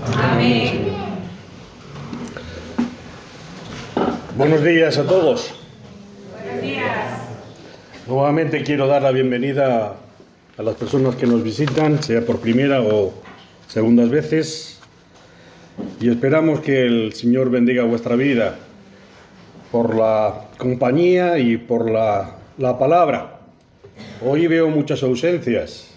Amén. Buenos días a todos. Buenos días. Nuevamente quiero dar la bienvenida a las personas que nos visitan, sea por primera o segundas veces, y esperamos que el Señor bendiga vuestra vida por la compañía y por la palabra. Hoy veo muchas ausencias.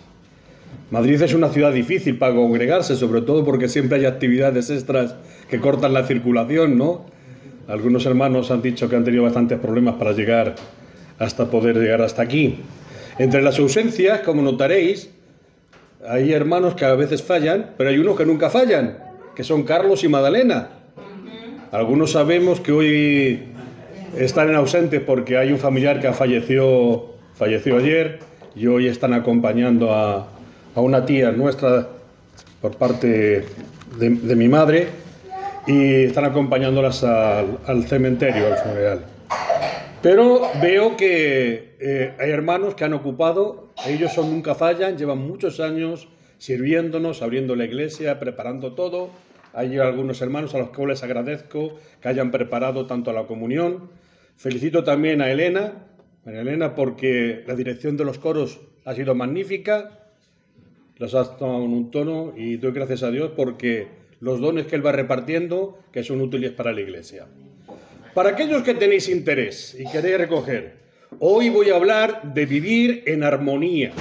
Madrid es una ciudad difícil para congregarse, sobre todo porque siempre hay actividades extras que cortan la circulación, ¿no? Algunos hermanos han dicho que han tenido bastantes problemas para llegar hasta poder llegar hasta aquí. Entre las ausencias, como notaréis, hay hermanos que a veces fallan, pero hay unos que nunca fallan, que son Carlos y Magdalena. Algunos sabemos que hoy están ausentes porque hay un familiar que falleció ayer y hoy están acompañando a una tía nuestra por parte de mi madre y están acompañándolas al cementerio, al funeral. Pero veo que hay hermanos que han ocupado, ellos nunca fallan, llevan muchos años sirviéndonos, abriendo la iglesia, preparando todo. Hay algunos hermanos a los que les agradezco que hayan preparado tanto la comunión. Felicito también a Elena, porque la dirección de los coros ha sido magnífica, los has tomado en un tono y doy gracias a Dios porque los dones que Él va repartiendo, que son útiles para la iglesia. Para aquellos que tenéis interés y queréis recoger, hoy voy a hablar de vivir en armonía.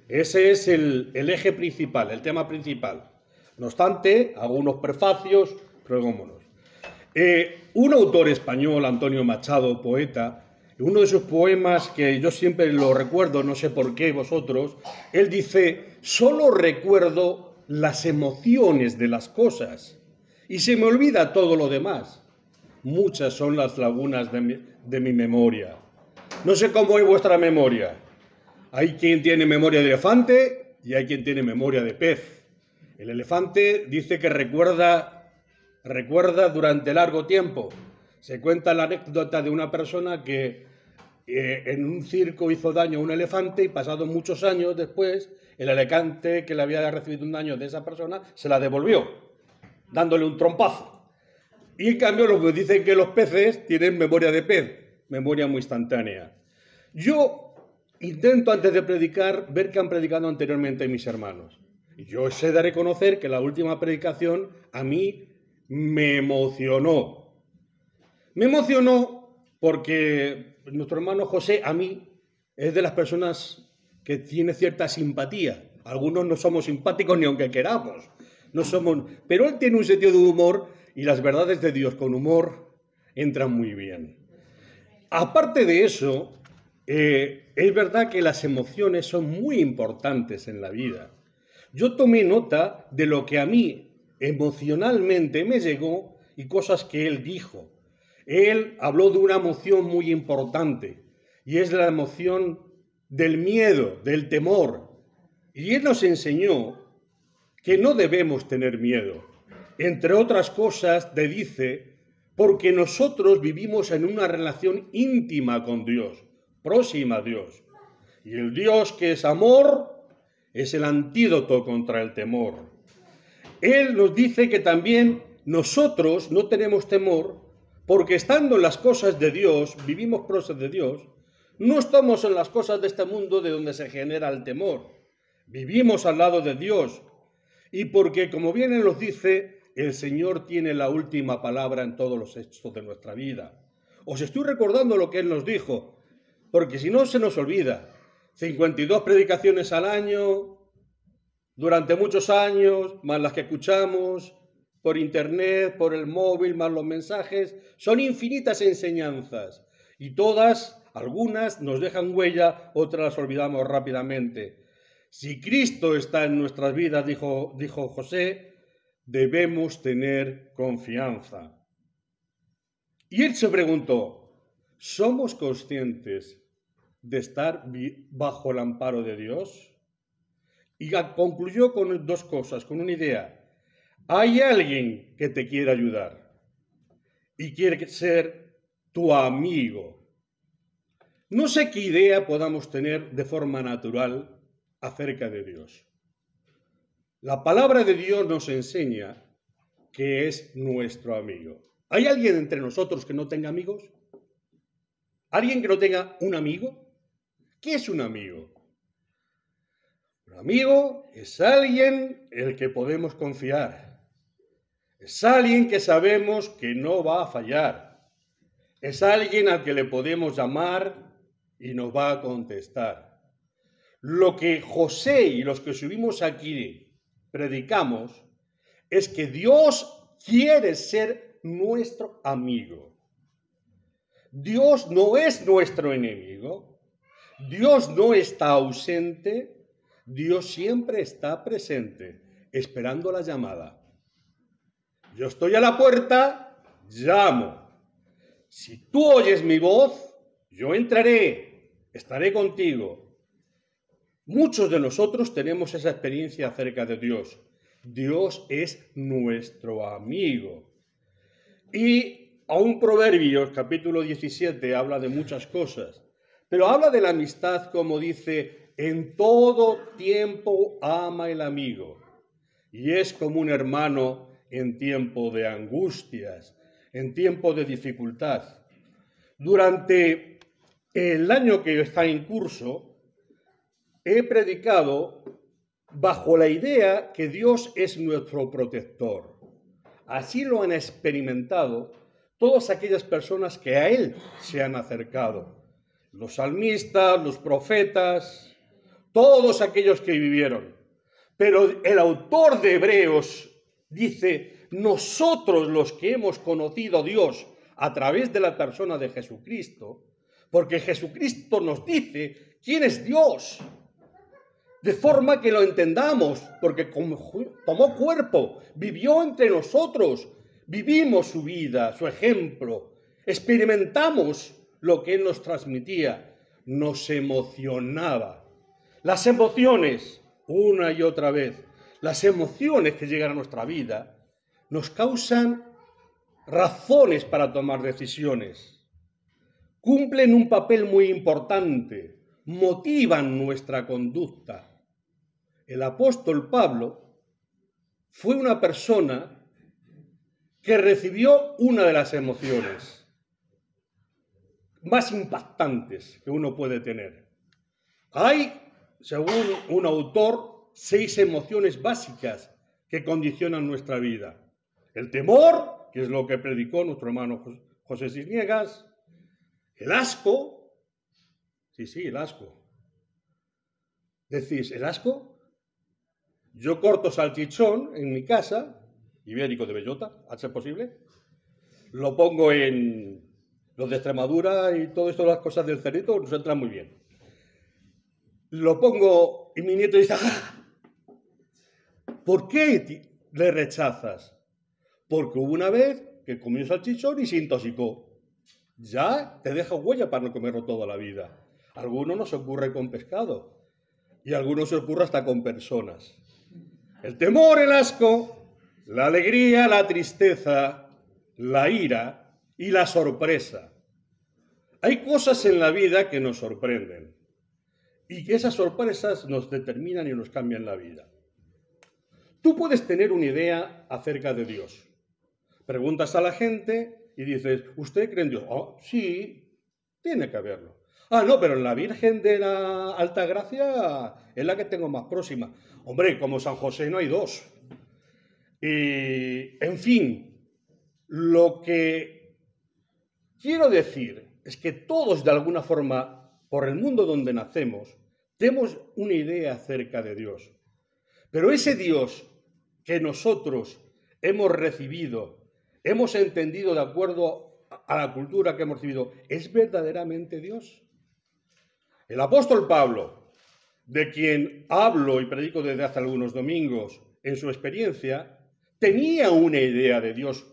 Ese es el eje principal, el tema principal. No obstante, hago unos prefacios, propongámonos. Un autor español, Antonio Machado, poeta, uno de sus poemas que yo siempre lo recuerdo, no sé por qué vosotros, él dice: solo recuerdo las emociones de las cosas y se me olvida todo lo demás. Muchas son las lagunas de mi memoria. No sé cómo es vuestra memoria. Hay quien tiene memoria de elefante y hay quien tiene memoria de pez. El elefante dice que recuerda durante largo tiempo. Se cuenta la anécdota de una persona que en un circo hizo daño a un elefante y pasados muchos años después, el elefante que le había recibido un daño de esa persona se la devolvió, dándole un trompazo. Y en cambio los que dicen que los peces tienen memoria de pez, memoria muy instantánea. Yo intento antes de predicar ver qué han predicado anteriormente mis hermanos. Y yo sé de reconocer que la última predicación a mí me emocionó. Me emocionó porque nuestro hermano José a mí es de las personas que tiene cierta simpatía. Algunos no somos simpáticos ni aunque queramos. No somos, pero él tiene un sentido de humor y las verdades de Dios con humor entran muy bien. Aparte de eso, es verdad que las emociones son muy importantes en la vida. Yo tomé nota de lo que a mí emocionalmente me llegó y cosas que él dijo. Él habló de una emoción muy importante y es la emoción del miedo, del temor. Y él nos enseñó que no debemos tener miedo. Entre otras cosas, te dice, porque nosotros vivimos en una relación íntima con Dios, próxima a Dios. Y el Dios que es amor es el antídoto contra el temor. Él nos dice que también nosotros no tenemos temor porque estando en las cosas de Dios, vivimos cosas de Dios, no estamos en las cosas de este mundo de donde se genera el temor. Vivimos al lado de Dios. Y porque, como bien Él nos dice, el Señor tiene la última palabra en todos los hechos de nuestra vida. Os estoy recordando lo que Él nos dijo, porque si no se nos olvida. 52 predicaciones al año, durante muchos años, más las que escuchamos por internet, por el móvil, más los mensajes, son infinitas enseñanzas. Y todas, algunas nos dejan huella, otras las olvidamos rápidamente. Si Cristo está en nuestras vidas, dijo José, debemos tener confianza. Y él se preguntó, ¿somos conscientes de estar bajo el amparo de Dios? Y concluyó con dos cosas, con una idea. Hay alguien que te quiere ayudar y quiere ser tu amigo. No sé qué idea podamos tener de forma natural acerca de Dios. La palabra de Dios nos enseña que es nuestro amigo. ¿Hay alguien entre nosotros que no tenga amigos? ¿Alguien que no tenga un amigo? ¿Qué es un amigo? Un amigo es alguien en el que podemos confiar. Es alguien que sabemos que no va a fallar. Es alguien al que le podemos llamar y nos va a contestar. Lo que José y los que subimos aquí predicamos es que Dios quiere ser nuestro amigo. Dios no es nuestro enemigo. Dios no está ausente. Dios siempre está presente, esperando la llamada. Yo estoy a la puerta, llamo. Si tú oyes mi voz, yo entraré, estaré contigo. Muchos de nosotros tenemos esa experiencia acerca de Dios. Dios es nuestro amigo. Y aún Proverbios, capítulo 17, habla de muchas cosas, pero habla de la amistad como dice, en todo tiempo ama el amigo, y es como un hermano en tiempo de angustias, en tiempo de dificultad. Durante el año que está en curso, he predicado bajo la idea que Dios es nuestro protector. Así lo han experimentado todas aquellas personas que a Él se han acercado. Los salmistas, los profetas, todos aquellos que vivieron. Pero el autor de Hebreos dice, nosotros los que hemos conocido a Dios a través de la persona de Jesucristo, porque Jesucristo nos dice quién es Dios, de forma que lo entendamos, porque tomó cuerpo, vivió entre nosotros, vivimos su vida, su ejemplo, experimentamos lo que Él nos transmitía, nos emocionaba. Las emociones, una y otra vez, las emociones que llegan a nuestra vida, nos causan razones para tomar decisiones, cumplen un papel muy importante, motivan nuestra conducta. El apóstol Pablo fue una persona que recibió una de las emociones más impactantes que uno puede tener. Hay, según un autor, 6 emociones básicas que condicionan nuestra vida. El temor, que es lo que predicó nuestro hermano José Cisniegas. El asco. Sí, el asco. ¿Decís, el asco? Yo corto salchichón en mi casa, ibérico de bellota, a ser posible, lo pongo en los de Extremadura y todo esto, las cosas del cerdito, nos entran muy bien. Lo pongo y mi nieto dice, ¡ah! ¿Por qué le rechazas? Porque hubo una vez que comió salchichón y se intoxicó. Ya te deja huella para no comerlo toda la vida. A algunos nos ocurre con pescado y a algunos se ocurre hasta con personas. El temor, el asco, la alegría, la tristeza, la ira y la sorpresa. Hay cosas en la vida que nos sorprenden y que esas sorpresas nos determinan y nos cambian la vida. Tú puedes tener una idea acerca de Dios. Preguntas a la gente y dices, ¿usted cree en Dios? Oh, sí, tiene que haberlo. Ah, no, pero en la Virgen de la Altagracia es la que tengo más próxima. Hombre, como San José no hay dos. Y, en fin, lo que quiero decir es que todos, de alguna forma, por el mundo donde nacemos, tenemos una idea acerca de Dios. Pero ese Dios que nosotros hemos recibido, hemos entendido de acuerdo a la cultura que hemos recibido, ¿es verdaderamente Dios? El apóstol Pablo, de quien hablo y predico desde hace algunos domingos, en su experiencia, tenía una idea de Dios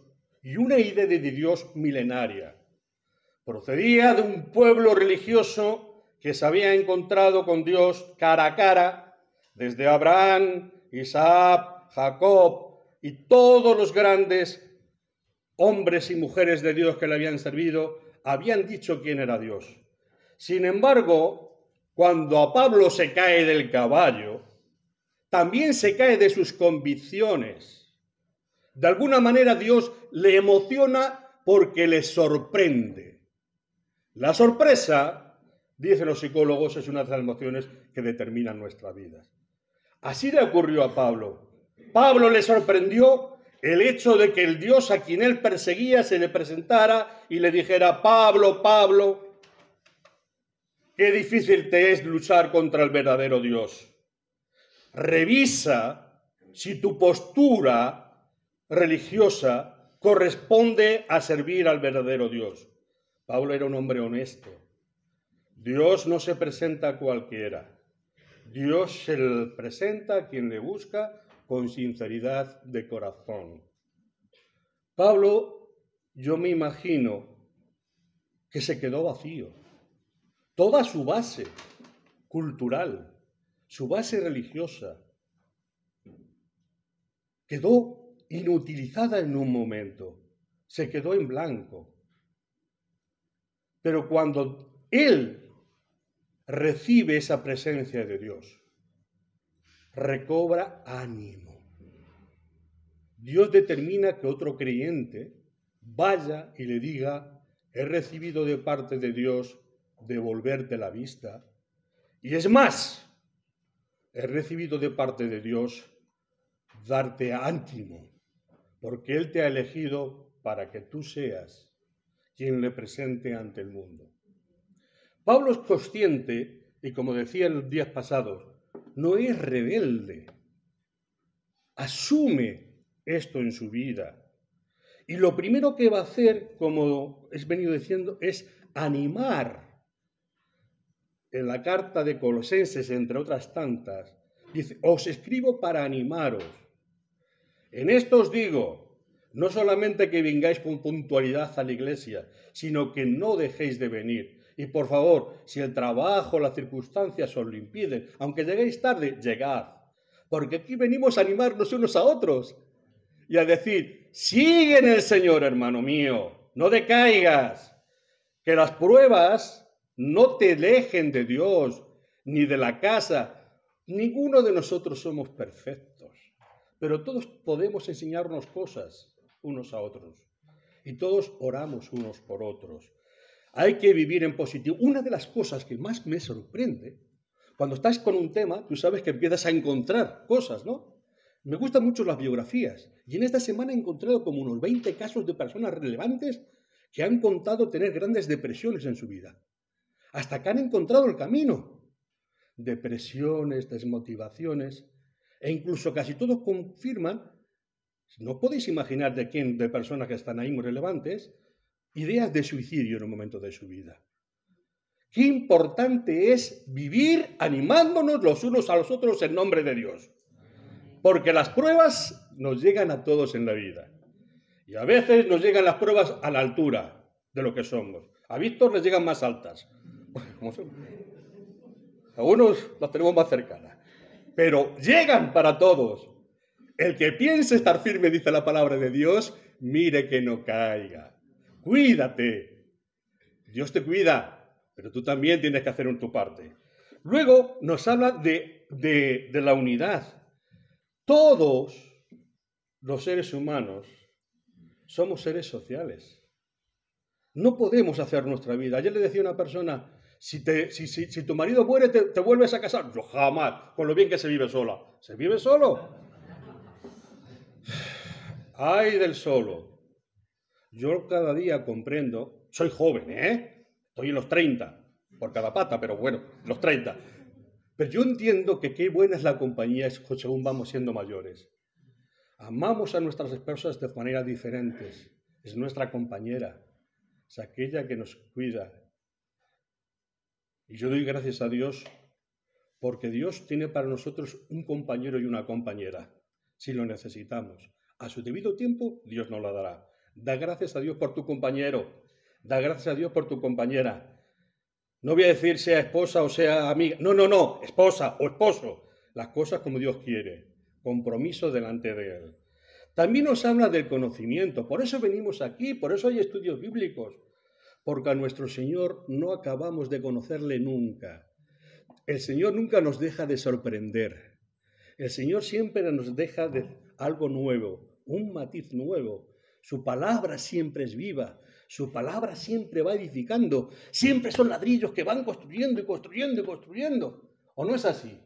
y una idea de Dios milenaria. Procedía de un pueblo religioso que se había encontrado con Dios cara a cara, desde Abraham, Isaac, Jacob y todos los grandes hombres y mujeres de Dios que le habían servido, habían dicho quién era Dios. Sin embargo, cuando a Pablo se cae del caballo, también se cae de sus convicciones. De alguna manera Dios le emociona porque le sorprende. La sorpresa, dicen los psicólogos, es una de las emociones que determinan nuestra vida. Así le ocurrió a Pablo. Pablo le sorprendió el hecho de que el Dios a quien él perseguía se le presentara y le dijera: Pablo, Pablo, qué difícil te es luchar contra el verdadero Dios. Revisa si tu postura religiosa corresponde a servir al verdadero Dios. Pablo era un hombre honesto. Dios no se presenta a cualquiera. Dios se le presenta a quien le busca con sinceridad de corazón. Pablo, yo me imagino que se quedó vacío. Toda su base cultural, su base religiosa, quedó inutilizada en un momento. Se quedó en blanco. Pero cuando él recibe esa presencia de Dios, recobra ánimo. Dios determina que otro creyente vaya y le diga: he recibido de parte de Dios devolverte la vista. Y es más, he recibido de parte de Dios darte ánimo, porque Él te ha elegido para que tú seas quien le presente ante el mundo. Pablo es consciente, y como decía en los días pasados, no es rebelde. Asume esto en su vida. Y lo primero que va a hacer, como he venido diciendo, es animar. En la carta de Colosenses, entre otras tantas, dice: os escribo para animaros. En esto os digo, no solamente que vengáis con puntualidad a la iglesia, sino que no dejéis de venir. Y por favor, si el trabajo, las circunstancias os lo impiden, aunque lleguéis tarde, llegad. Porque aquí venimos a animarnos unos a otros y a decir: sigue en el Señor, hermano mío, no decaigas. Que las pruebas no te alejen de Dios ni de la casa. Ninguno de nosotros somos perfectos, pero todos podemos enseñarnos cosas unos a otros y todos oramos unos por otros. Hay que vivir en positivo. Una de las cosas que más me sorprende, cuando estás con un tema, tú sabes que empiezas a encontrar cosas, ¿no? Me gustan mucho las biografías y en esta semana he encontrado como unos 20 casos de personas relevantes que han contado tener grandes depresiones en su vida, hasta que han encontrado el camino. Depresiones, desmotivaciones, e incluso casi todos confirman, no podéis imaginar de personas que están ahí muy relevantes, ideas de suicidio en un momento de su vida. Qué importante es vivir animándonos los unos a los otros en nombre de Dios. Porque las pruebas nos llegan a todos en la vida. Y a veces nos llegan las pruebas a la altura de lo que somos. A Víctor les llegan más altas. A unos las tenemos más cercanas. Pero llegan para todos. El que piense estar firme, dice la palabra de Dios, mire que no caiga. Cuídate. Dios te cuida, pero tú también tienes que hacer tu parte. Luego nos habla de la unidad. Todos los seres humanos somos seres sociales. No podemos hacer nuestra vida. Ayer le decía a una persona: si tu marido muere, te vuelves a casar. Yo jamás, con lo bien que se vive sola. ¿Se vive solo? Ay del solo. Yo cada día comprendo, soy joven, estoy en los 30, por cada pata, pero bueno, los 30. Pero yo entiendo que qué buena es la compañía según vamos siendo mayores. Amamos a nuestras esposas de manera diferentes. Es nuestra compañera, es aquella que nos cuida. Y yo doy gracias a Dios porque Dios tiene para nosotros un compañero y una compañera, si lo necesitamos. A su debido tiempo, Dios nos la dará. Da gracias a Dios por tu compañero. Da gracias a Dios por tu compañera. No voy a decir sea esposa o sea amiga. No. Esposa o esposo. Las cosas como Dios quiere. Compromiso delante de Él. También nos habla del conocimiento. Por eso venimos aquí. Por eso hay estudios bíblicos. Porque a nuestro Señor no acabamos de conocerle nunca. El Señor nunca nos deja de sorprender. El Señor siempre nos deja algo nuevo, un matiz nuevo. Su palabra siempre es viva, su palabra siempre va edificando, siempre son ladrillos que van construyendo y construyendo y construyendo. ¿O no es así?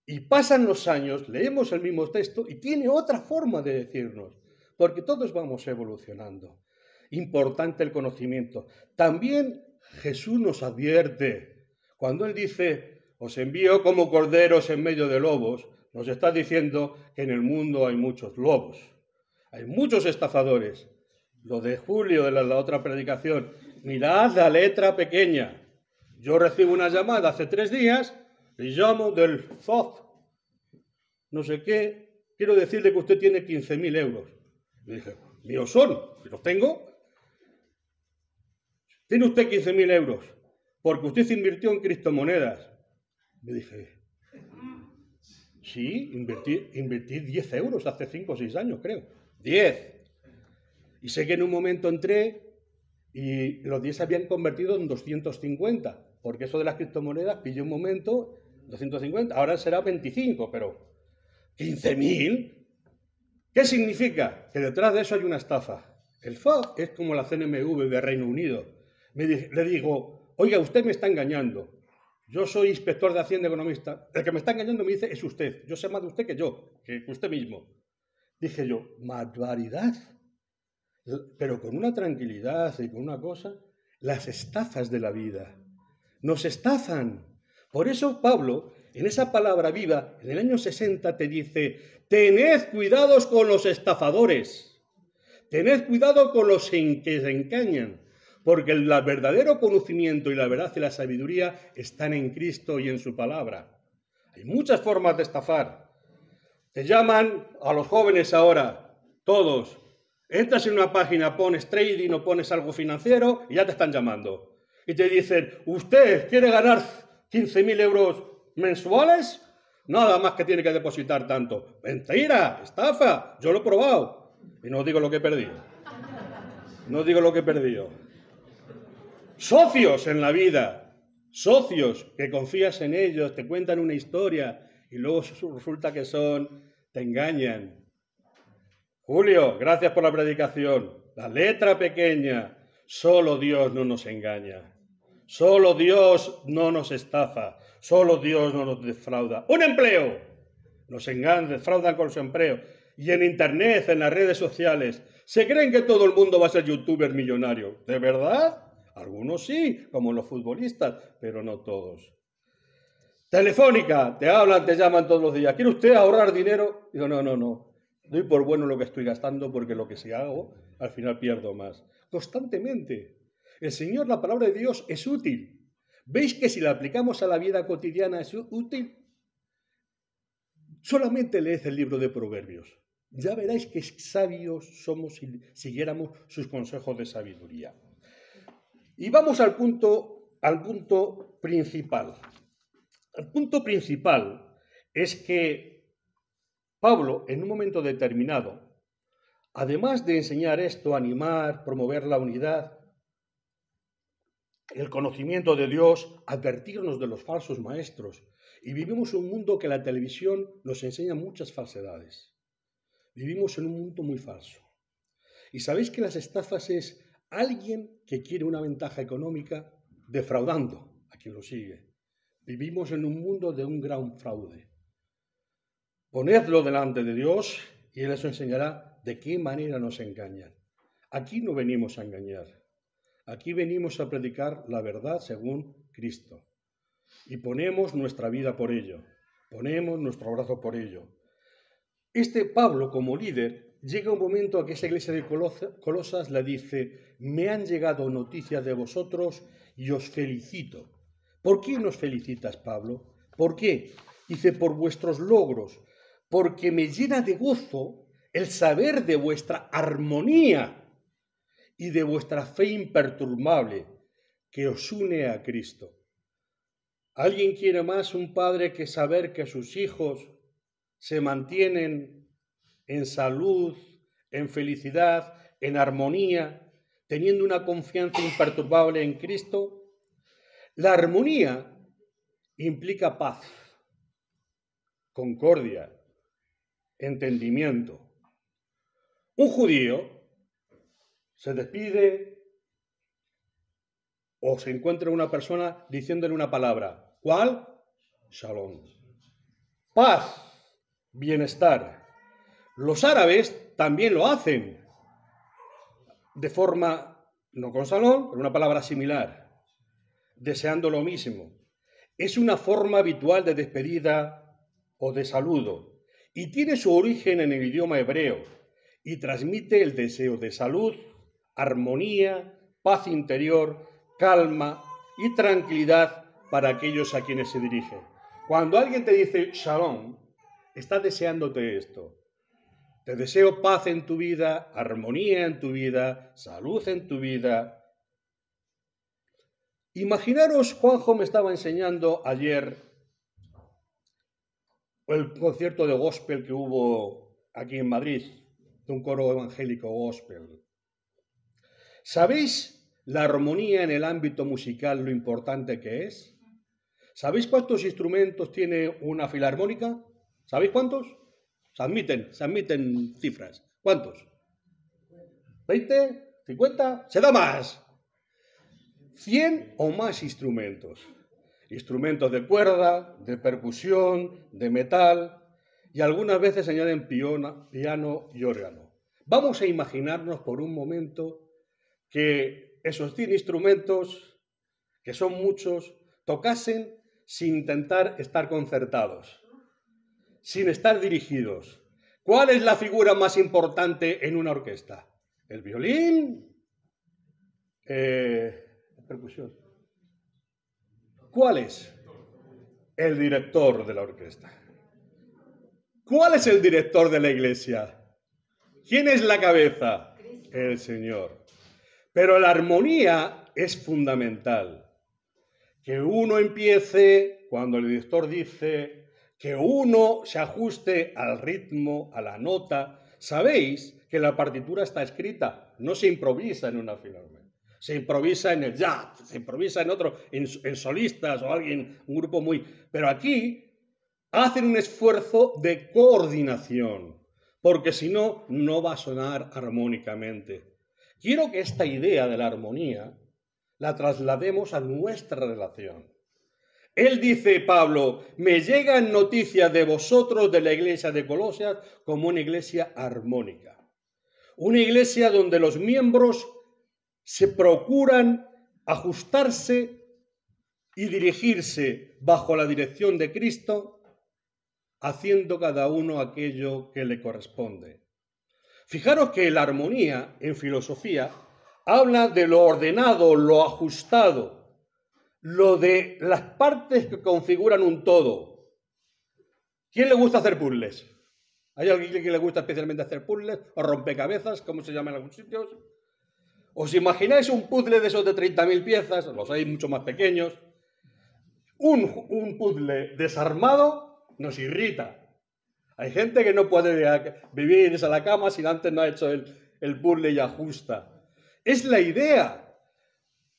Y pasan los años, leemos el mismo texto y tiene otra forma de decirnos, porque todos vamos evolucionando. Importante el conocimiento. También Jesús nos advierte, cuando Él dice, os envío como corderos en medio de lobos, nos está diciendo que en el mundo hay muchos lobos. Hay muchos estafadores. Lo de Julio, de la otra predicación, mirad la letra pequeña. Yo recibo una llamada hace 3 días, le llamo del FOF, no sé qué, quiero decirle que usted tiene 15.000 euros. Le dije, míos son, los tengo. Tiene usted 15.000 euros, porque usted se invirtió en criptomonedas. Me dije, sí, invertí 10 euros hace 5 o 6 años, creo. 10. Y sé que en un momento entré y los 10 se habían convertido en 250, porque eso de las criptomonedas pilló un momento, 250, ahora será 25, pero 15.000. ¿Qué significa? Que detrás de eso hay una estafa. El FOB es como la CNMV de Reino Unido. Le digo, oiga, usted me está engañando. Yo soy inspector de Hacienda economista. El que me está engañando me dice, es usted. Yo sé más de usted que yo, que usted mismo. Dije yo, barbaridad. Pero con una tranquilidad y con una cosa, las estafas de la vida nos estafan. Por eso Pablo, en esa palabra viva, en el año 60 te dice, tened cuidados con los estafadores, tened cuidado con los que se engañan, porque el verdadero conocimiento y la verdad y la sabiduría están en Cristo y en su palabra. Hay muchas formas de estafar. Te llaman a los jóvenes ahora, todos. Entras en una página, pones trading o pones algo financiero y ya te están llamando. Y te dicen, ¿usted quiere ganar 15.000 euros mensuales? Nada más que tiene que depositar tanto. Mentira, estafa, yo lo he probado. Y no digo lo que he perdido. No digo lo que he perdido. Socios en la vida, socios que confías en ellos, te cuentan una historia y luego resulta que te engañan. Julio, gracias por la predicación. La letra pequeña, solo Dios no nos engaña. Solo Dios no nos estafa. Solo Dios no nos defrauda. ¡Un empleo! Nos engañan, defraudan con su empleo. Y en Internet, en las redes sociales, se creen que todo el mundo va a ser youtuber millonario. ¿De verdad? Algunos sí, como los futbolistas, pero no todos. Telefónica, te hablan, te llaman todos los días. ¿Quiere usted ahorrar dinero? Digo, no. Doy por bueno lo que estoy gastando porque lo que si hago, al final pierdo más. Constantemente. El Señor, la palabra de Dios, es útil. ¿Veis que si la aplicamos a la vida cotidiana es útil? Solamente leed el libro de Proverbios. Ya veréis que sabios somos si siguiéramos sus consejos de sabiduría. Y vamos al punto principal. El punto principal es que Pablo, en un momento determinado, además de enseñar esto, animar, promover la unidad, el conocimiento de Dios, advertirnos de los falsos maestros. Y vivimos en un mundo que la televisión nos enseña muchas falsedades. Vivimos en un mundo muy falso. Y sabéis que las estafas es alguien que quiere una ventaja económica defraudando a quien lo sigue. Vivimos en un mundo de un gran fraude. Ponedlo delante de Dios y Él os enseñará de qué manera nos engañan. Aquí no venimos a engañar. Aquí venimos a predicar la verdad según Cristo. Y ponemos nuestra vida por ello. Ponemos nuestro brazo por ello. Pablo, como líder, llega un momento a que esa iglesia de Colosas le dice, me han llegado noticias de vosotros y os felicito. ¿Por qué nos felicitas, Pablo? ¿Por qué? Dice, por vuestros logros, porque me llena de gozo el saber de vuestra armonía y de vuestra fe imperturbable que os une a Cristo. ¿Alguien quiere más un padre que saber que sus hijos se mantienen en salud, en felicidad, en armonía, teniendo una confianza imperturbable en Cristo? La armonía implica paz, concordia, entendimiento. Un judío se despide o se encuentra una persona diciéndole una palabra. ¿Cuál? Shalom. Paz, bienestar. Los árabes también lo hacen de forma, no con shalom, pero una palabra similar, deseando lo mismo. Es una forma habitual de despedida o de saludo y tiene su origen en el idioma hebreo y transmite el deseo de salud, armonía, paz interior, calma y tranquilidad para aquellos a quienes se dirige. Cuando alguien te dice shalom, está deseándote esto. Te deseo paz en tu vida, armonía en tu vida, salud en tu vida. Imaginaros, Juanjo me estaba enseñando ayer el concierto de gospel que hubo aquí en Madrid, de un coro evangélico gospel. ¿Sabéis la armonía en el ámbito musical, lo importante que es? ¿Sabéis cuántos instrumentos tiene una filarmónica? ¿Sabéis cuántos? Se admiten cifras. ¿Cuántos? ¿20? ¿50? ¡Se da más! 100 o más instrumentos. Instrumentos de cuerda, de percusión, de metal, y algunas veces se añaden piano y órgano. Vamos a imaginarnos por un momento que esos 100 instrumentos, que son muchos, tocasen sin intentar estar concertados, sin estar dirigidos. ¿Cuál es la figura más importante en una orquesta? ¿El violín? La percusión. ¿Cuál es? El director de la orquesta. ¿Cuál es el director de la iglesia? ¿Quién es la cabeza? El Señor. Pero la armonía es fundamental. Que uno empiece, cuando el director dice, que uno se ajuste al ritmo, a la nota. Sabéis que la partitura está escrita, no se improvisa en una filarmónica. Se improvisa en el jazz, se improvisa en otro, en solistas o alguien, un grupo muy... Pero aquí hacen un esfuerzo de coordinación, porque si no, no va a sonar armónicamente. Quiero que esta idea de la armonía la traslademos a nuestra relación. Él dice, Pablo, me llegan noticias de vosotros de la iglesia de Colosas como una iglesia armónica. Una iglesia donde los miembros se procuran ajustarse y dirigirse bajo la dirección de Cristo, haciendo cada uno aquello que le corresponde. Fijaros que la armonía en filosofía habla de lo ordenado, lo ajustado, lo de las partes que configuran un todo. ¿Quién le gusta hacer puzzles? ¿Hay alguien que le gusta especialmente hacer puzzles o rompecabezas, como se llama en algunos sitios? ¿Os imagináis un puzzle de esos de 30.000 piezas? Los hay mucho más pequeños. Un puzzle desarmado nos irrita. Hay gente que no puede vivir a la cama si antes no ha hecho el puzzle y ajusta. Es la idea.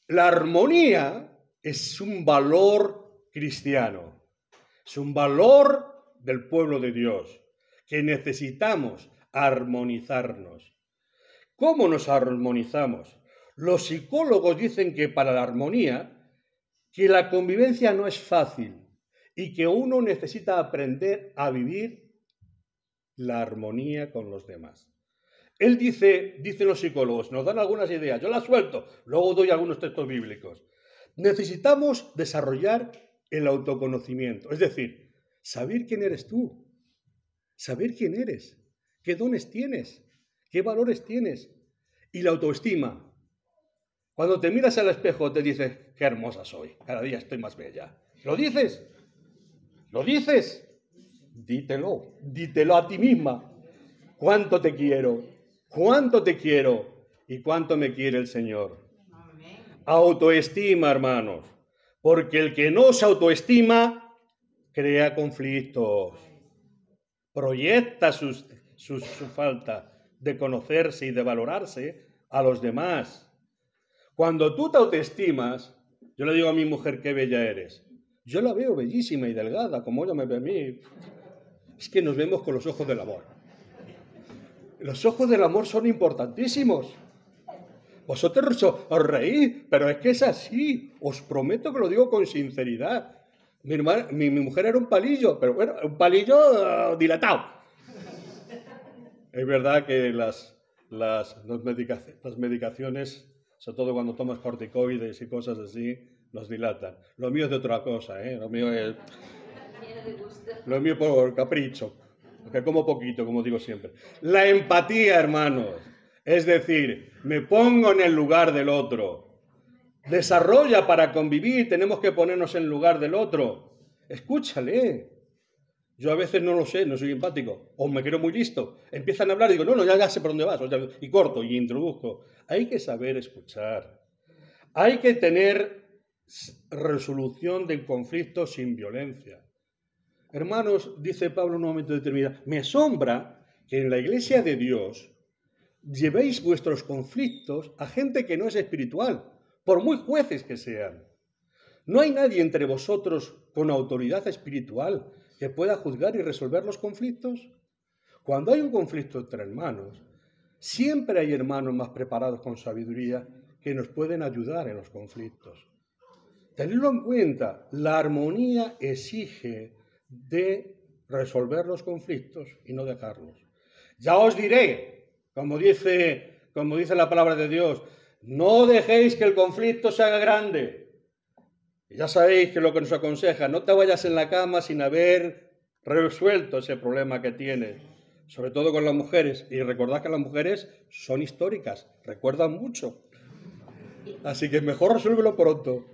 La armonía es un valor cristiano. Es un valor del pueblo de Dios, que necesitamos armonizarnos. ¿Cómo nos armonizamos? Los psicólogos dicen que para la armonía, que la convivencia no es fácil y que uno necesita aprender a vivir la armonía con los demás. Él dicen los psicólogos, nos dan algunas ideas, yo las suelto, luego doy algunos textos bíblicos. Necesitamos desarrollar el autoconocimiento, es decir, saber quién eres tú, saber quién eres, qué dones tienes, qué valores tienes. Y la autoestima. Cuando te miras al espejo te dices, qué hermosa soy, cada día estoy más bella. ¿Lo dices? ¿Lo dices? Dítelo a ti misma. ¿Cuánto te quiero? ¿Cuánto te quiero? ¿Y cuánto me quiere el Señor? Autoestima, hermanos. Porque el que no se autoestima crea conflictos. Proyecta su falta de conocerse y de valorarse a los demás. Cuando tú te autoestimas, yo le digo a mi mujer qué bella eres. Yo la veo bellísima y delgada, como ella me ve a mí. es que nos vemos con los ojos del amor. Los ojos del amor son importantísimos. Vosotros os reís, pero es que es así. Os prometo que lo digo con sinceridad. Mi mujer era un palillo, pero bueno, un palillo dilatado. Es verdad que las medicaciones, sobre todo cuando tomas corticoides y cosas así, nos dilatan. Lo mío es de otra cosa, ¿eh? Lo mío es por capricho, porque como poquito, como digo siempre. La empatía, hermanos, es decir, me pongo en el lugar del otro. Desarrolla para convivir, tenemos que ponernos en el lugar del otro. Escúchale. Yo a veces no lo sé, no soy empático, o me creo muy listo. Empiezan a hablar y digo, no, ya sé por dónde vas, y corto y introduzco. Hay que saber escuchar. Hay que tener resolución del conflicto sin violencia. Hermanos, dice Pablo en un momento determinado, me asombra que en la iglesia de Dios llevéis vuestros conflictos a gente que no es espiritual, por muy jueces que sean. No hay nadie entre vosotros con autoridad espiritual que pueda juzgar y resolver los conflictos. Cuando hay un conflicto entre hermanos, siempre hay hermanos más preparados con sabiduría que nos pueden ayudar en los conflictos. Tenedlo en cuenta, la armonía exige de resolver los conflictos y no dejarlos. Ya os diré, como dice la palabra de Dios, no dejéis que el conflicto se haga grande. Ya sabéis que lo que nos aconseja, no te vayas en la cama sin haber resuelto ese problema que tienes, sobre todo con las mujeres. Y recordad que las mujeres son históricas, recuerdan mucho. Así que mejor resuélvelo pronto.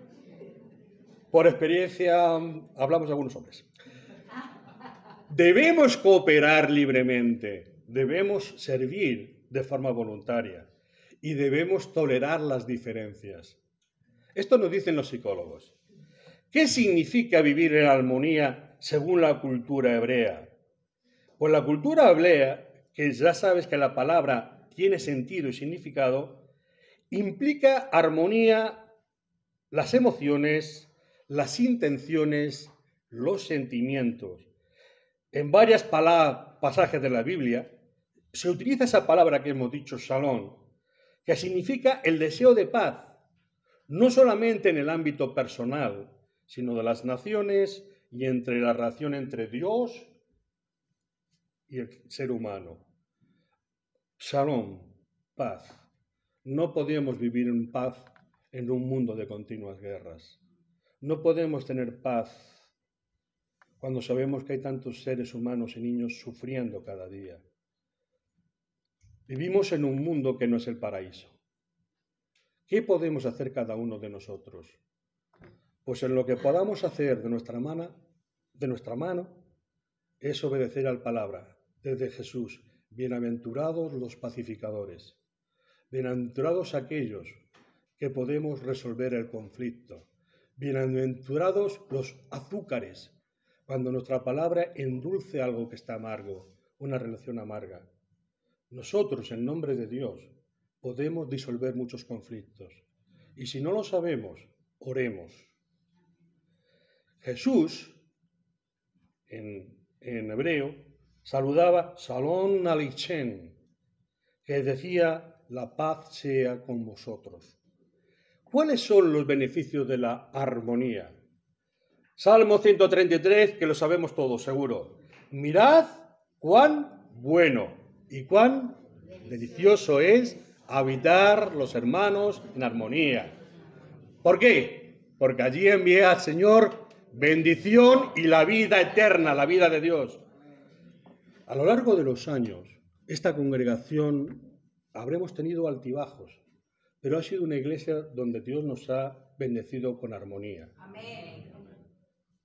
Por experiencia, hablamos de algunos hombres. Debemos cooperar libremente, debemos servir de forma voluntaria y debemos tolerar las diferencias. Esto nos dicen los psicólogos. ¿Qué significa vivir en armonía según la cultura hebrea? Pues la cultura hebrea, que ya sabes que la palabra tiene sentido y significado, implica armonía, las emociones, las intenciones, los sentimientos. En varios pasajes de la Biblia se utiliza esa palabra que hemos dicho, shalom, que significa el deseo de paz, no solamente en el ámbito personal, sino de las naciones y entre la relación entre Dios y el ser humano. Shalom, paz. No podemos vivir en paz en un mundo de continuas guerras. No podemos tener paz cuando sabemos que hay tantos seres humanos y niños sufriendo cada día. Vivimos en un mundo que no es el paraíso. ¿Qué podemos hacer cada uno de nosotros? Pues en lo que podamos hacer de nuestra mano es obedecer a la palabra desde Jesús. Bienaventurados los pacificadores. Bienaventurados aquellos que podemos resolver el conflicto. Bienaventurados los azúcares, cuando nuestra palabra endulce algo que está amargo, una relación amarga. Nosotros, en nombre de Dios, podemos disolver muchos conflictos. Y si no lo sabemos, oremos. Jesús, en hebreo, saludaba Shalom Aleichem, que decía, la paz sea con vosotros. ¿Cuáles son los beneficios de la armonía? Salmo 133, que lo sabemos todos, seguro. Mirad cuán bueno y cuán delicioso es habitar los hermanos en armonía. ¿Por qué? Porque allí envía al Señor bendición y la vida eterna, la vida de Dios. A lo largo de los años, esta congregación habremos tenido altibajos, pero ha sido una iglesia donde Dios nos ha bendecido con armonía. Amén.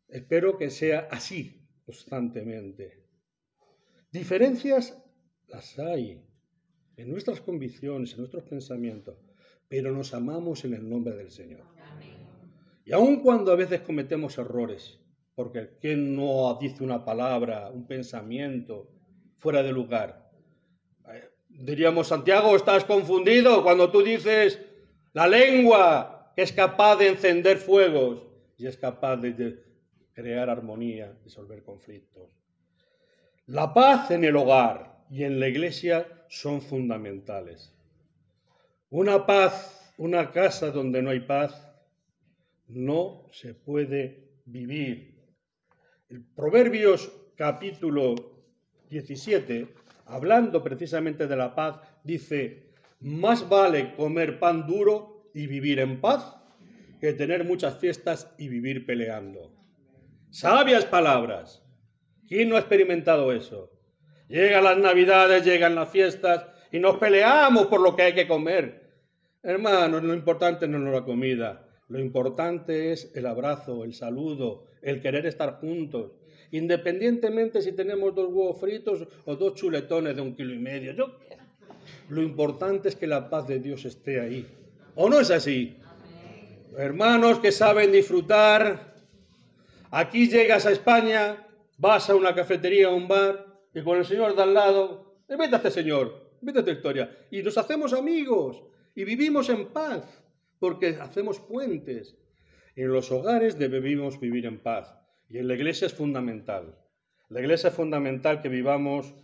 Espero que sea así constantemente. Diferencias las hay en nuestras convicciones, en nuestros pensamientos, pero nos amamos en el nombre del Señor. Y aun cuando a veces cometemos errores, porque ¿quién no dice una palabra, un pensamiento fuera de lugar? Diríamos, Santiago, estás confundido cuando tú dices la lengua que es capaz de encender fuegos y es capaz de crear armonía, resolver conflictos. La paz en el hogar y en la iglesia son fundamentales. Una paz, una casa donde no hay paz, no se puede vivir. El Proverbios capítulo 17, hablando precisamente de la paz, dice: más vale comer pan duro y vivir en paz que tener muchas fiestas y vivir peleando. Sabias palabras. ¿Quién no ha experimentado eso? Llegan las Navidades, llegan las fiestas y nos peleamos por lo que hay que comer. Hermanos, lo importante no es la comida. Lo importante es el abrazo, el saludo, el querer estar juntos. Independientemente si tenemos 2 huevos fritos o 2 chuletones de 1,5 kilos. Lo importante es que la paz de Dios esté ahí. ¿O no es así? Hermanos que saben disfrutar. Aquí llegas a España, vas a una cafetería o un bar y con el señor de al lado, invítate señor, invítate historia. Y nos hacemos amigos y vivimos en paz porque hacemos puentes. En los hogares debemos vivir en paz y en la iglesia es fundamental. La iglesia es fundamental que vivamos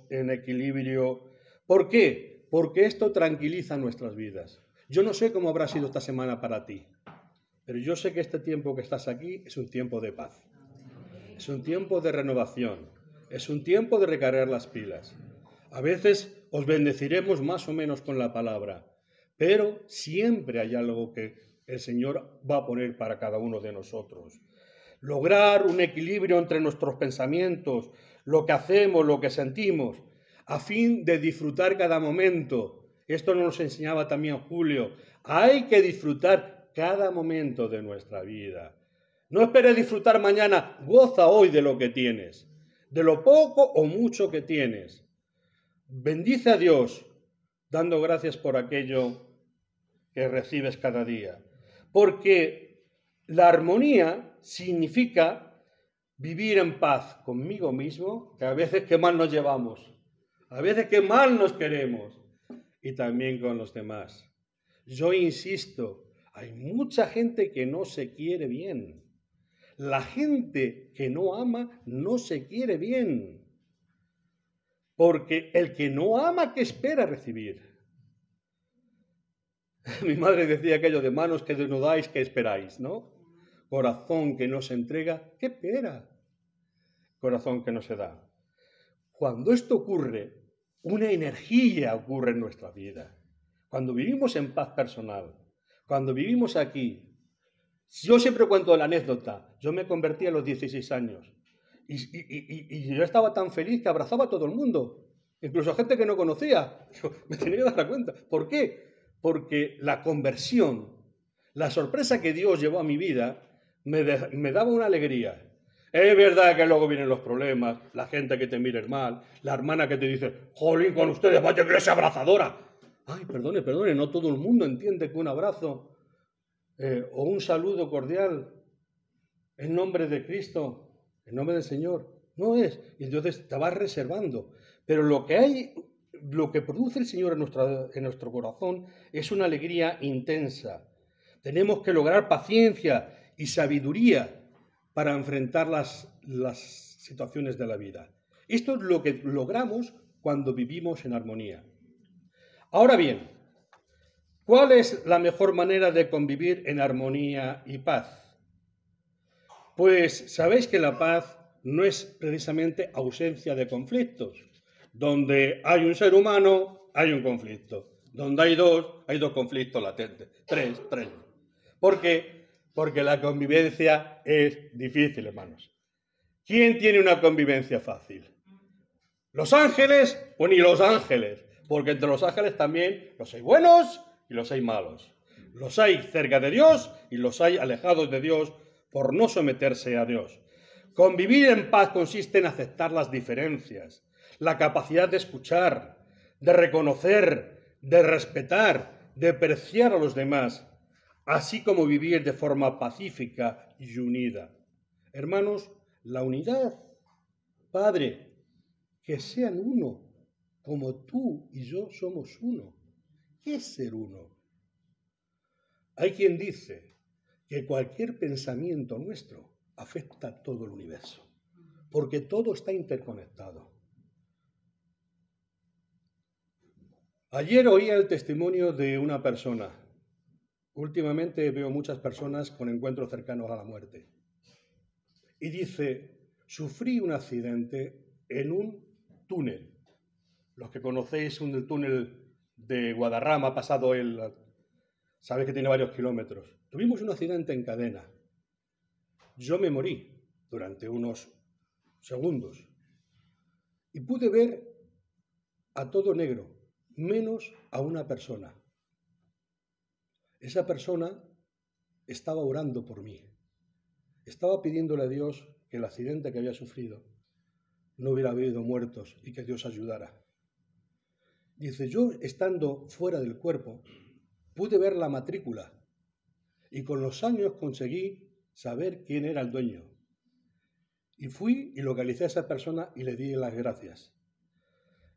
en equilibrio. ¿Por qué? Porque esto tranquiliza nuestras vidas. Yo no sé cómo habrá sido esta semana para ti, pero yo sé que este tiempo que estás aquí es un tiempo de paz. Es un tiempo de renovación. Es un tiempo de recargar las pilas. A veces os bendeciremos más o menos con la palabra, pero siempre hay algo que el Señor va a poner para cada uno de nosotros. Lograr un equilibrio entre nuestros pensamientos, lo que hacemos, lo que sentimos, a fin de disfrutar cada momento. Esto nos enseñaba también Julio. Hay que disfrutar cada momento de nuestra vida. No esperes disfrutar mañana, goza hoy de lo que tienes, de lo poco o mucho que tienes. Bendice a Dios, dando gracias por aquello que recibes cada día. Porque la armonía significa vivir en paz conmigo mismo, que a veces que mal nos llevamos, a veces que mal nos queremos, y también con los demás. Yo insisto, hay mucha gente que no se quiere bien. La gente que no ama no se quiere bien. Porque el que no ama, ¿qué espera recibir? Mi madre decía aquello de manos que no dais, ¿qué esperáis? ¿No? Corazón que no se entrega, ¿qué espera? Corazón que no se da. Cuando esto ocurre, una energía ocurre en nuestra vida. Cuando vivimos en paz personal, cuando vivimos aquí. Yo siempre cuento la anécdota. Yo me convertí a los 16 años y yo estaba tan feliz que abrazaba a todo el mundo, incluso a gente que no conocía. Yo me tenía que dar cuenta. ¿Por qué? Porque la conversión, la sorpresa que Dios llevó a mi vida, me daba una alegría. Es verdad que luego vienen los problemas, la gente que te mire mal, la hermana que te dice, jolín, con ustedes, vaya iglesia abrazadora. Ay, perdone, no todo el mundo entiende que un abrazo o un saludo cordial en nombre de Cristo, en nombre del Señor, no es. Y entonces te vas reservando. Pero lo que produce el Señor en nuestro corazón es una alegría intensa. Tenemos que lograr paciencia y sabiduría para enfrentar las situaciones de la vida. Esto es lo que logramos cuando vivimos en armonía. Ahora bien, ¿cuál es la mejor manera de convivir en armonía y paz? Pues sabéis que la paz no es precisamente ausencia de conflictos. Donde hay un ser humano, hay un conflicto. Donde hay dos conflictos latentes. Tres. ¿Por qué? Porque la convivencia es difícil, hermanos. ¿Quién tiene una convivencia fácil? ¿Los ángeles? Pues ni los ángeles. Porque entre los ángeles también los hay buenos y los hay malos. Los hay cerca de Dios y los hay alejados de Dios por no someterse a Dios. Convivir en paz consiste en aceptar las diferencias, la capacidad de escuchar, de reconocer, de respetar, de apreciar a los demás, así como vivir de forma pacífica y unida. Hermanos, la unidad, Padre, que sean uno, como tú y yo somos uno. ¿Qué es ser uno? Hay quien dice que cualquier pensamiento nuestro afecta a todo el universo. porque todo está interconectado. Ayer oía el testimonio de una persona. Últimamente veo muchas personas con encuentros cercanos a la muerte. Y dice, sufrí un accidente en un túnel. Los que conocéis el túnel de Guadarrama, pasado sabéis que tiene varios kilómetros. Tuvimos un accidente en cadena. Yo me morí durante unos segundos y pude ver a todo negro, menos a una persona. Esa persona estaba orando por mí. Estaba pidiéndole a Dios que el accidente que había sufrido no hubiera habido muertos y que Dios ayudara. Dice, yo estando fuera del cuerpo, pude ver la matrícula y con los años conseguí saber quién era el dueño. Y fui y localicé a esa persona y le di las gracias.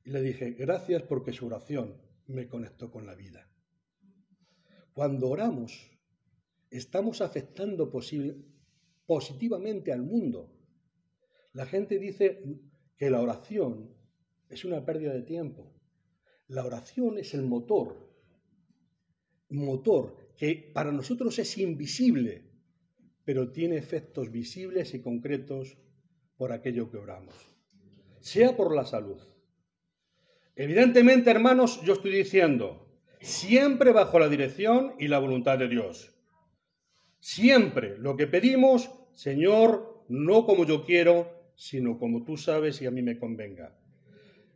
Y le dije, gracias porque su oración me conectó con la vida. Cuando oramos, estamos afectando positivamente al mundo. La gente dice que la oración es una pérdida de tiempo. La oración es el motor que para nosotros es invisible, pero tiene efectos visibles y concretos por aquello que oramos. Sea por la salud. Evidentemente, hermanos, yo estoy diciendo, siempre bajo la dirección y la voluntad de Dios. Siempre lo que pedimos, Señor, no como yo quiero, sino como tú sabes y a mí me convenga.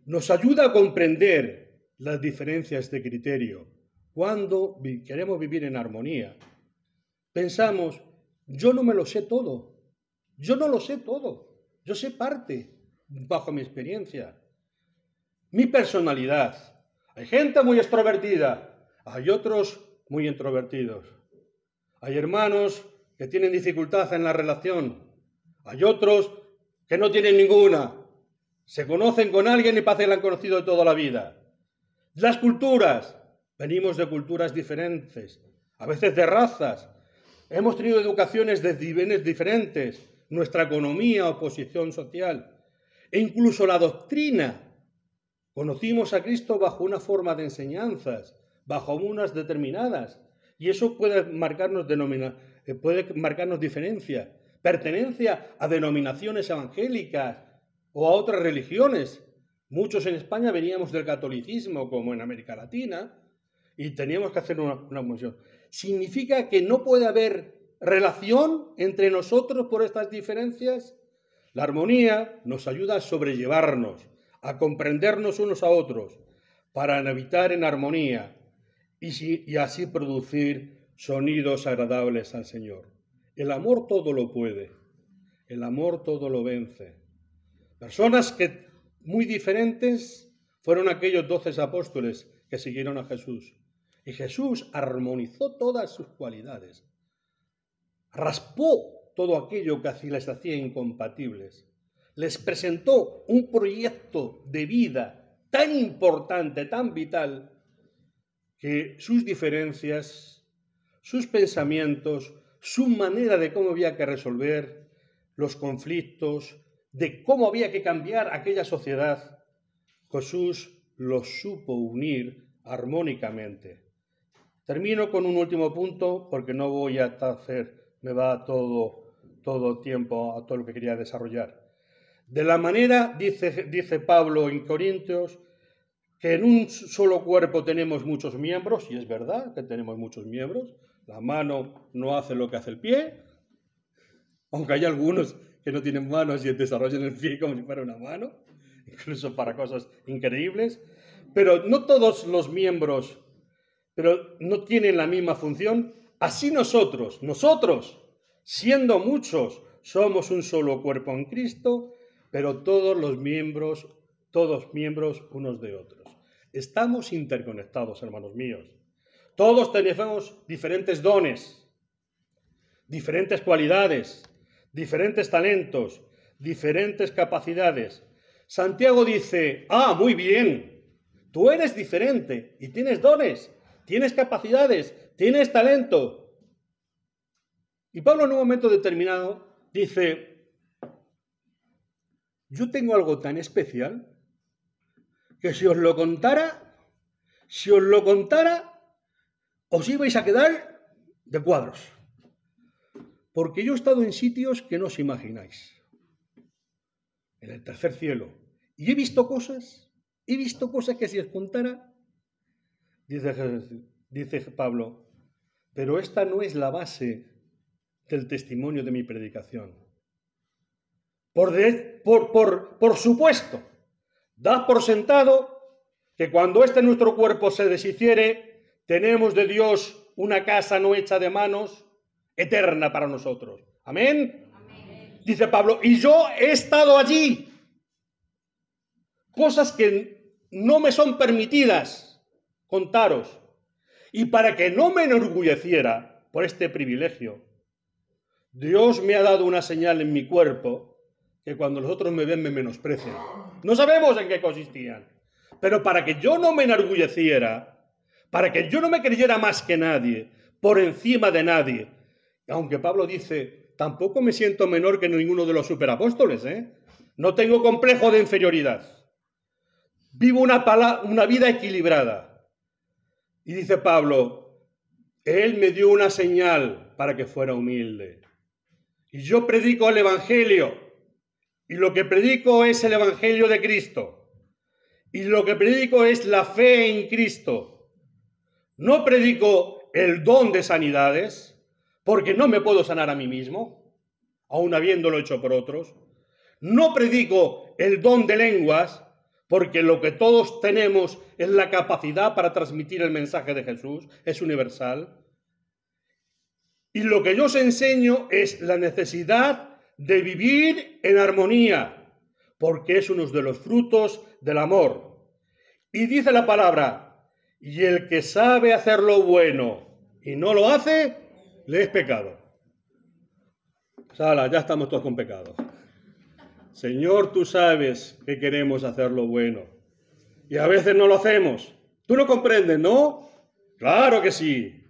Nos ayuda a comprender las diferencias de criterio. Cuando queremos vivir en armonía, pensamos, yo no me lo sé todo, yo no lo sé todo, yo sé parte bajo mi experiencia, mi personalidad. Hay gente muy extrovertida, hay otros muy introvertidos. Hay hermanos que tienen dificultad en la relación, hay otros que no tienen ninguna. Se conocen con alguien y parece que la han conocido de toda la vida. Las culturas, venimos de culturas diferentes, a veces de razas. Hemos tenido educaciones de niveles diferentes, nuestra economía o posición social, e incluso la doctrina. Conocimos a Cristo bajo una forma de enseñanzas, bajo unas determinadas, y eso puede marcarnos diferencia, pertenencia a denominaciones evangélicas o a otras religiones. Muchos en España veníamos del catolicismo, como en América Latina, y teníamos que hacer una conversión. ¿Significa que no puede haber relación entre nosotros por estas diferencias? La armonía nos ayuda a sobrellevarnos, a comprendernos unos a otros, para habitar en armonía y así producir sonidos agradables al Señor. El amor todo lo puede, el amor todo lo vence. Personas que muy diferentes fueron aquellos 12 apóstoles que siguieron a Jesús. Y Jesús armonizó todas sus cualidades. Raspó todo aquello que les hacía incompatibles. Les presentó un proyecto de vida tan importante, tan vital, que sus diferencias, sus pensamientos, su manera de cómo había que resolver los conflictos, de cómo había que cambiar aquella sociedad, Jesús los supo unir armónicamente. Termino con un último punto porque no voy a me va todo tiempo a todo lo que quería desarrollar. De la manera, dice Pablo en Corintios, que en un solo cuerpo tenemos muchos miembros, y es verdad que tenemos muchos miembros. La mano no hace lo que hace el pie, aunque hay algunos que no tienen manos y desarrollan el pie como si fuera una mano, incluso para cosas increíbles. Pero no todos los miembros no tienen la misma función. Así nosotros, siendo muchos, somos un solo cuerpo en Cristo, pero todos miembros unos de otros. Estamos interconectados, hermanos míos. Todos tenemos diferentes dones, diferentes cualidades, diferentes talentos, diferentes capacidades. Santiago dice, muy bien, tú eres diferente y tienes dones, tienes capacidades, tienes talento. Y Pablo en un momento determinado dice, yo tengo algo tan especial que si os lo contara, os ibais a quedar de cuadros. Porque yo he estado en sitios que no os imagináis. En el tercer cielo. Y he visto cosas que si os contara, dice Pablo, pero esta no es la base del testimonio de mi predicación. Por supuesto, dad por sentado que cuando nuestro cuerpo se deshiciere, tenemos de Dios una casa no hecha de manos, eterna para nosotros. ¿Amén? Amén. Dice Pablo, y yo he estado allí. Cosas que no me son permitidas contaros. Y para que no me enorgulleciera por este privilegio, Dios me ha dado una señal en mi cuerpo que cuando los otros me ven me menosprecian. No sabemos en qué consistían. Pero para que yo no me enorgulleciera, para que yo no me creyera más que nadie, por encima de nadie, aunque Pablo dice, tampoco me siento menor que ninguno de los superapóstoles, no tengo complejo de inferioridad. Vivo una vida equilibrada. Y dice Pablo, Él me dio una señal para que fuera humilde. Y yo predico el Evangelio. Y lo que predico es el Evangelio de Cristo. Y lo que predico es la fe en Cristo. No predico el don de sanidades, porque no me puedo sanar a mí mismo, aun habiéndolo hecho por otros. No predico el don de lenguas, porque lo que todos tenemos es la capacidad para transmitir el mensaje de Jesús, es universal. Y lo que yo os enseño es la necesidad de vivir en armonía, porque es uno de los frutos del amor. Y dice la palabra, y el que sabe hacer lo bueno y no lo hace, le es pecado. Sala, ya estamos todos con pecado. Señor, tú sabes que queremos hacer lo bueno y a veces no lo hacemos. Tú no comprendes, ¿no? Claro que sí.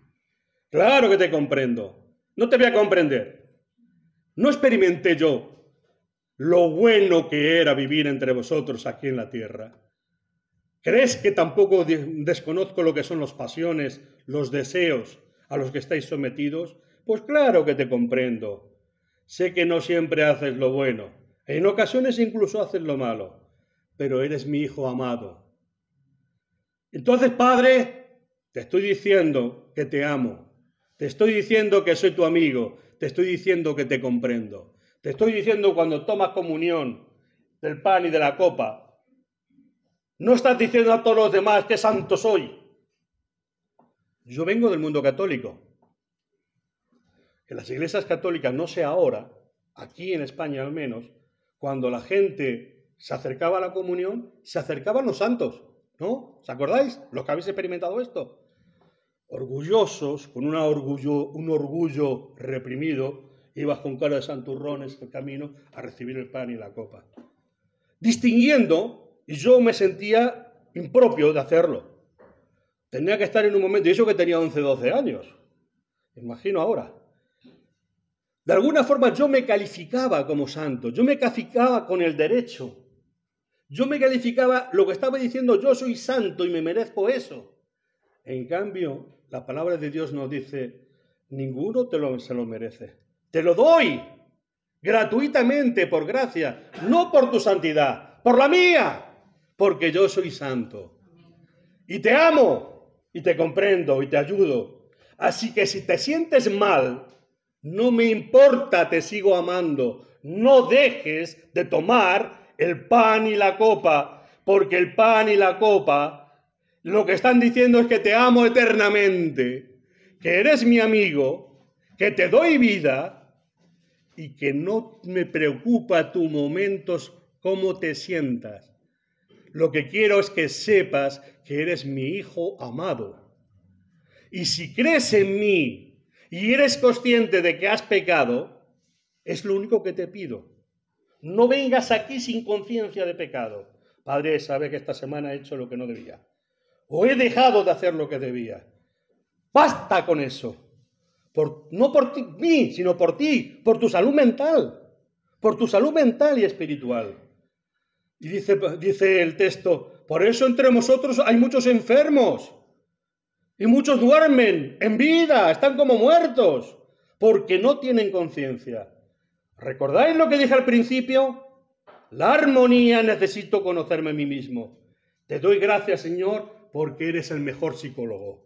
Claro que te comprendo. No te voy a comprender. No experimenté yo lo bueno que era vivir entre vosotros aquí en la tierra. ¿Crees que tampoco desconozco lo que son las pasiones, los deseos a los que estáis sometidos? Pues claro que te comprendo. Sé que no siempre haces lo bueno. En ocasiones incluso haces lo malo. Pero eres mi hijo amado. Entonces, Padre, te estoy diciendo que te amo. Te estoy diciendo que soy tu amigo. Te estoy diciendo que te comprendo. Te estoy diciendo cuando tomas comunión del pan y de la copa, no estás diciendo a todos los demás qué santo soy. Yo vengo del mundo católico. En las iglesias católicas, no sé ahora, aquí en España al menos, cuando la gente se acercaba a la comunión, se acercaban los santos, ¿no? ¿Os acordáis? Los que habéis experimentado esto. Orgullosos, con un orgullo reprimido, ibas con cara de santurrones el camino a recibir el pan y la copa. Distinguiendo, y yo me sentía impropio de hacerlo. Tenía que estar en un momento, y eso que tenía 11, 12 años. Imagino ahora. De alguna forma yo me calificaba como santo, yo me calificaba con el derecho. Yo me calificaba, lo que estaba diciendo, yo soy santo y me merezco eso. En cambio, la palabra de Dios nos dice, ninguno se lo merece. Te lo doy gratuitamente, por gracia, no por tu santidad, por la mía, porque yo soy santo. Y te amo, y te comprendo, y te ayudo. Así que si te sientes mal, no me importa, te sigo amando. No dejes de tomar el pan y la copa, porque el pan y la copa lo que están diciendo es que te amo eternamente, que eres mi amigo, que te doy vida y que no me preocupa tus momentos, cómo te sientas. Lo que quiero es que sepas que eres mi hijo amado. Y si crees en mí y eres consciente de que has pecado, es lo único que te pido. No vengas aquí sin conciencia de pecado. Padre, sabe que esta semana he hecho lo que no debía. O he dejado de hacer lo que debía. Basta con eso. No por mí, sino por ti, por tu salud mental. Por tu salud mental y espiritual. Y dice el texto, por eso entre vosotros hay muchos enfermos y muchos duermen en vida, están como muertos, porque no tienen conciencia. ¿Recordáis lo que dije al principio? La armonía, necesito conocerme a mí mismo. Te doy gracias, Señor, porque eres el mejor psicólogo.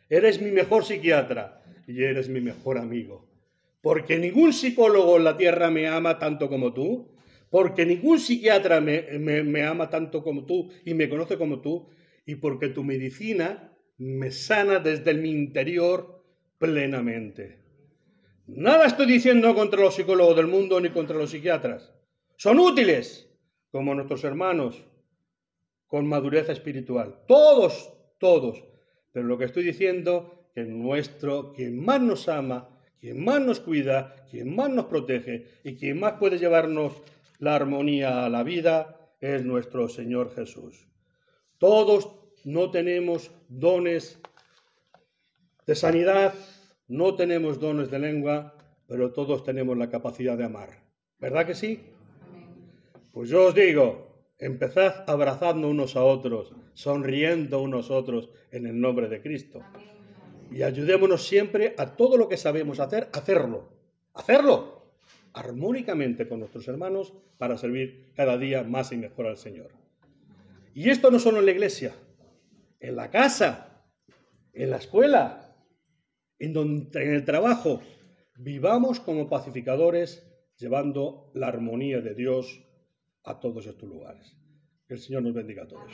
Eres mi mejor psiquiatra y eres mi mejor amigo. Porque ningún psicólogo en la tierra me ama tanto como tú, porque ningún psiquiatra me ama tanto como tú y me conoce como tú, y porque tu medicina me sana desde mi interior plenamente. Nada estoy diciendo contra los psicólogos del mundo ni contra los psiquiatras. Son útiles, como nuestros hermanos, con madurez espiritual. Todos. Pero lo que estoy diciendo, que quien más nos ama, quien más nos cuida, quien más nos protege y quien más puede llevarnos la armonía a la vida es nuestro Señor Jesús. Todos no tenemos dones de sanidad, no tenemos dones de lengua, pero todos tenemos la capacidad de amar. ¿Verdad que sí? Pues yo os digo, empezad abrazando unos a otros, sonriendo unos a otros en el nombre de Cristo. Y ayudémonos siempre a todo lo que sabemos hacer, hacerlo armónicamente con nuestros hermanos para servir cada día más y mejor al Señor. Y esto no solo en la iglesia, en la casa, en la escuela, en el trabajo. Vivamos como pacificadores, llevando la armonía de Dios a todos estos lugares. Que el Señor nos bendiga a todos.